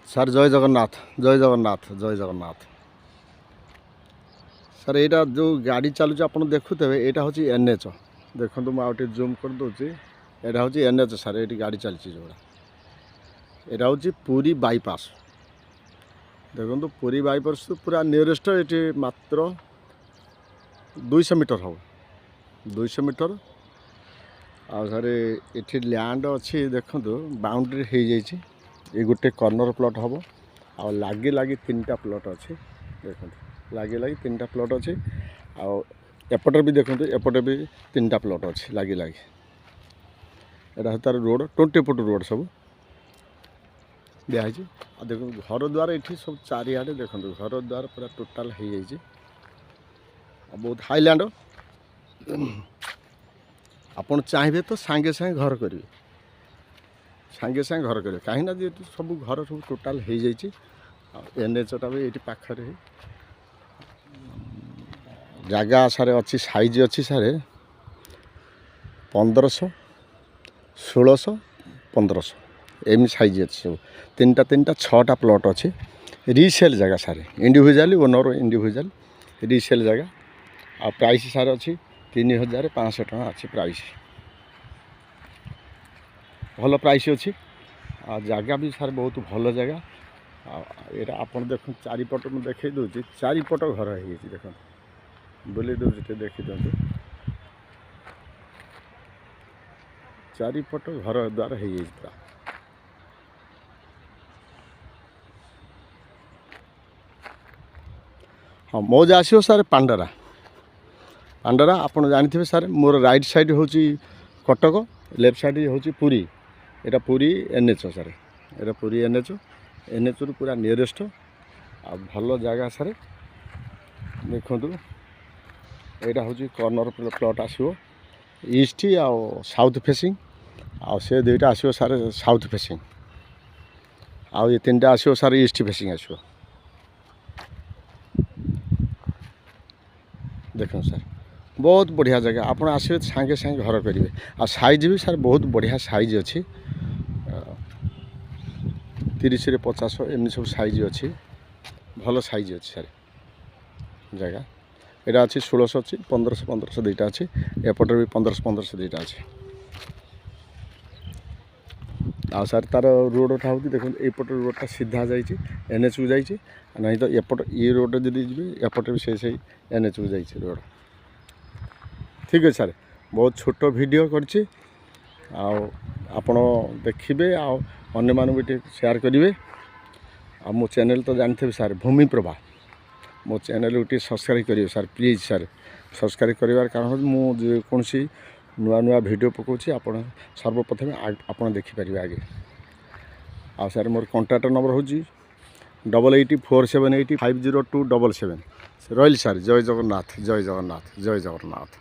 Sir ଜୟ ଜଗନ୍ନାଥ ଜୟ ଜଗନ୍ନାଥ ଜୟ Jagannath. Sir ଏଇଟା ଯେଉଁ ଗାଡ଼ି ଚାଲୁଛି ଆପଣ ଦେଖୁଥିବେ, ଏଇଟା ହେଉଛି NH। ଦେଖନ୍ତୁ ମୁଁ ଆଉ ଟିକେ ଜୁମ୍ କରିଦେଉଛି। ଏଇଟା ହେଉଛି NH ସାର୍, ଏଇଠି ଗାଡ଼ି ଚାଲିଛି ଯେଉଁଟା। ଏଇଟା ହେଉଛି ପୁରୀ ବାଇପାସ୍। ଦେଖନ୍ତୁ ପୁରୀ ବାଇପାସ୍ ପୁରା ନିୟରେଷ୍ଟ, ଏଠି ମାତ୍ର 200 ମିଟର ହେବ, 200 ମିଟର। ଆଉ ସାର୍ ଏଠି ଲ୍ୟାଣ୍ଡ ଅଛି, ଦେଖନ୍ତୁ ବାଉଣ୍ଡ୍ରି ହେଇଯାଇଛି। ଏ ଗୋଟେ କର୍ଣ୍ଣର ପ୍ଲଟ୍ ହେବ, ଆଉ ଲାଗି ଲାଗି 3ଟା ପ୍ଲଟ୍ ଅଛି। ଦେଖନ୍ତୁ ଲାଗି ଲାଗି 3ଟା ପ୍ଲଟ୍ ଅଛି, ଆଉ ଏପଟେ ବି ଦେଖନ୍ତୁ, ଏପଟେ ବି 3ଟା ପ୍ଲଟ୍ ଅଛି ଲାଗି ଲାଗି। ଏଇଟା ତାର ରୋଡ଼, 20 ଫୁଟ ରୋଡ଼ ସବୁ ଦିଆହେଇଛି। ଆଉ ଦେଖନ୍ତୁ ଘର ଦ୍ୱାର ଏଠି ସବୁ ଚାରିଆଡ଼େ ଦେଖନ୍ତୁ, ଘର ଦ୍ୱାର ପୁରା ଟୋଟାଲ୍ ହେଇଯାଇଛି। ଆଉ ବହୁତ ହାଇଲ୍ୟାଣ୍ଡ, ଆପଣ ଚାହିଁବେ ତ ସାଙ୍ଗେ ସାଙ୍ଗେ ଘର କରିବେ, ସାଙ୍ଗେ ସାଙ୍ଗେ ଘର କରିବେ। କାହିଁକିନା ଯେହେତୁ ସବୁ ଘର ସବୁ ଟୋଟାଲ୍ ହେଇଯାଇଛି। ଆଉ NHଟା ବି ଏଇଠି ପାଖରେ। ଜାଗା ସାରେ ଅଛି, ସାଇଜ୍ ଅଛି ସାରେ 1500, 1600, 1500 ଏମିତି ସାଇଜ୍ ଅଛି ସବୁ। 3ଟା 6ଟା ପ୍ଲଟ୍ ଅଛି। ରିସେଲ୍ ଜାଗା ସାରେ, ଇଣ୍ଡିଭିଜୁଆଲି ଓନର୍, ଇଣ୍ଡିଭିଜୁଆଲ ରିସେଲ୍ ଜାଗା। ଆଉ ପ୍ରାଇସ୍ ସାରେ ଅଛି 3500 ଟଙ୍କା ଅଛି ପ୍ରାଇସ୍, ଭଲ ପ୍ରାଇସ୍ ଅଛି। ଆଉ ଜାଗା ବି ସାର୍ ବହୁତ ଭଲ ଜାଗା। ଆଉ ଏଇଟା ଆପଣ ଦେଖନ୍ତୁ ଚାରିପଟ ମୁଁ ଦେଖାଇ ଦେଉଛି, ଚାରିପଟ ଘର ହେଇଯାଇଛି। ଦେଖନ୍ତୁ ବୁଲେଇ ଦେଉଛି ଟିକେ ଦେଖିଦିଅନ୍ତୁ, ଚାରିପଟ ଘର ଦ୍ୱାର ହେଇଯାଇଛି ପୁରା। ହଁ ମୌଜା ଆସିବ ସାର୍ ପାଣ୍ଡରା। ପାଣ୍ଡରା ଆପଣ ଜାଣିଥିବେ ସାର୍, ମୋର ରାଇଟ୍ ସାଇଡ଼୍ ହେଉଛି କଟକ, ଲେଫ୍ଟ ସାଇଡ଼୍ ହେଉଛି ପୁରୀ। ଏଇଟା ପୁରୀ NH ସାର୍, ଏଇଟା ପୁରୀ NHରୁ ପୁରା ନିୟରେଷ୍ଟ। ଆଉ ଭଲ ଜାଗା ସାର୍। ଦେଖନ୍ତୁ ଏଇଟା ହେଉଛି କର୍ଣ୍ଣର ପ୍ଲଟ୍ ଆସିବ, ଇଷ୍ଟ ଆଉ ସାଉଥ୍ ଫେସିଂ। ଆଉ ସେ ଦୁଇଟା ଆସିବ ସାର୍ ସାଉଥ୍ ଫେସିଂ, ଆଉ ଏ 3ଟା ଆସିବ ସାର୍ ଇଷ୍ଟ ଫେସିଂ ଆସିବ। ଦେଖନ୍ତୁ ସାର୍ ବହୁତ ବଢ଼ିଆ ଜାଗା, ଆପଣ ଆସିବେ ସାଙ୍ଗେ ସାଙ୍ଗେ ଘର କରିବେ। ଆଉ ସାଇଜ୍ ବି ସାର୍ ବହୁତ ବଢ଼ିଆ ସାଇଜ୍ ଅଛି, 30ରେ 50 ଏମିତି ସବୁ ସାଇଜ୍ ଅଛି, ଭଲ ସାଇଜ୍ ଅଛି ସାର୍ ଜାଗା। ଏଇଟା ଅଛି 1600 ଅଛି, 1500 ଦୁଇଟା ଅଛି, ଏପଟରେ ବି 1500 ଦୁଇଟା ଅଛି। ଆଉ ସାର୍ ତାର ରୋଡ଼ଟା ହେଉଛି, ଦେଖନ୍ତୁ ଏଇପଟ ରୋଡ଼ଟା ସିଧା ଯାଇଛି NHକୁ ଯାଇଛି, ନାହିଁ ତ ଏପଟ ଏ ରୋଡ଼ରେ ଯଦି ଯିବେ ଏପଟେ ବି ସେଇ NHକୁ ଯାଇଛି ରୋଡ଼। ଠିକ୍ ଅଛି ସାର୍, ବହୁତ ଛୋଟ ଭିଡ଼ିଓ କରିଛି। ଆଉ ଆପଣ ଦେଖିବେ, ଆଉ ଅନ୍ୟମାନଙ୍କୁ ବି ଟିକେ ସେୟାର କରିବେ। ଆଉ ମୋ ଚ୍ୟାନେଲ୍ ତ ଜାଣିଥିବେ ସାର୍, ଭୂମିପ୍ରଭା। ମୋ ଚ୍ୟାନେଲ୍କୁ ଟିକେ ସବସ୍କ୍ରାଇବ୍ କରିବେ ସାର୍, ପ୍ଲିଜ୍ ସାର୍। ସବସ୍କ୍ରାଇବ୍ କରିବାର କାରଣ ହେଉଛି, ମୁଁ ଯେକୌଣସି ନୂଆ ନୂଆ ଭିଡ଼ିଓ ପକାଉଛି ଆପଣ ସର୍ବପ୍ରଥମେ ଆପଣ ଦେଖିପାରିବେ ଆଗେ। ଆଉ ସାର୍ ମୋର କଣ୍ଟାକ୍ଟ ନମ୍ବର ହେଉଛି 884780502777। ରହିଲି ସାର୍, ଜୟ ଜଗନ୍ନାଥ ଜୟ ଜଗନ୍ନାଥ ଜୟ ଜଗନ୍ନାଥ।